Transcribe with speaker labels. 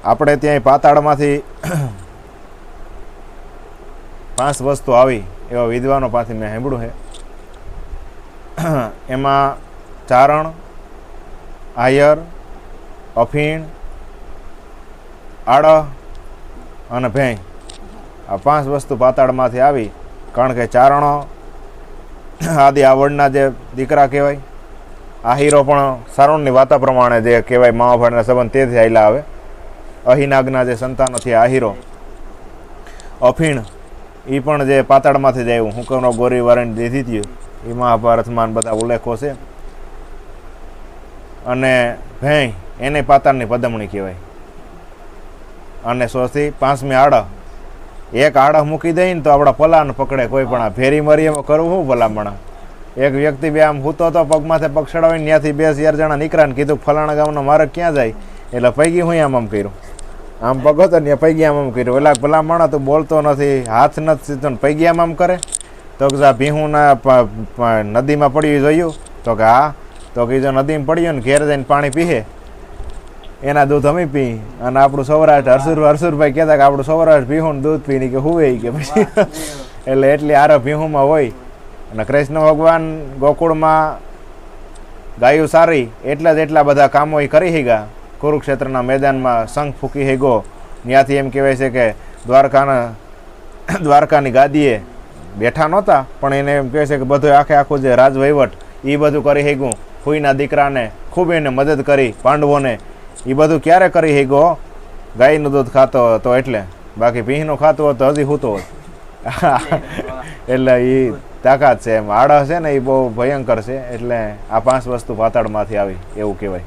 Speaker 1: આપણે ત્યાં પાતાળમાંથી 5 વસ્તુ આવી એવા વિદ્વાનો પાસેથી મેં સાંભળ્યું છે. એમાં ચારણ, આયર, અફીણ, આડહ અને ભેંય આ 5 વસ્તુ પાતાળમાંથી આવી. કારણ કે ચારણો આદિ આવડના જે દીકરા કહેવાય, આહીરો પણ સારુણની વાતા પ્રમાણે જે કહેવાય મહાભારતના સંબંધ તેથી આયલા આવે. અહિનાગના જે સંતાનો થયા આહીરો. અફીણ એ પણ જે પાતાળમાંથી જ આવ્યું, હુકમનો ગોરી વારણી દીધી હતી એ મહાભારતમાં બધા ઉલ્લેખો છે. અને ભેંય એને પાતાળની પદમણી કહેવાય. અને સોથી 5મી આડહ. એક આડહ મૂકી દઈએ ને તો આપણા પલાને પકડે કોઈ પણ. આ ફેરી મરી એમાં કરવું શું ભલામણ? એક વ્યક્તિ બે આમ હૂતો તો પગમાંથી પગ ચડાવીને ત્યાંથી 2-4 જણા નીકળ્યા ને કીધું ફલાણા ગામનો માર્ગ ક્યાં જાય? એટલે પૈગી હું આમ કર્યું, આમ પગ હતો ને પૈગી આમ કર્યું. એટલે ભલામણ તું બોલતો નથી, હાથ નથી સીધો ને પૈગી આમ કરે. તો કે આ ભીહુંના નદીમાં પડ્યું જોયું? તો કે હા. તો કે જો નદીમાં પડ્યું ને ઘેર જઈને પાણી પીએ એના દૂધ અમે પી. અને આપણું સૌરાષ્ટ્ર હરસુરભાઈ કહેતા કે આપણું સૌરાષ્ટ્ર ભીહું દૂધ પીને કે હુવે કે પછી એટલે એટલી આરે ભીહુંમાં હોય. અને કૃષ્ણ ભગવાન ગોકુળમાં ગાયું સારી એટલે જ એટલા બધા કામો એ કરી ગયા. કુરુક્ષેત્રના મેદાનમાં શંખ ફૂંકી હેગો. ત્યાંથી એમ કહેવાય છે કે દ્વારકાની ગાદીએ બેઠા નહોતા પણ એને એમ કહે છે કે બધું આખું જે રાજવહીવટ એ બધું કરી હેગું. ફૂઈના દીકરાને ખૂબ એને મદદ કરી, પાંડવોને. એ બધું ક્યારે કરી હેગો? ગાયનું દૂધ ખાતો હતો એટલે. બાકી ભીંનું ખાતો હતો હજી હૂતો હતો. એટલે એ તાકાત છે. એમ આડહ છે ને એ બહુ ભયંકર છે. એટલે આ 5 વસ્તુ પાતાળમાંથી આવી એવું કહેવાય.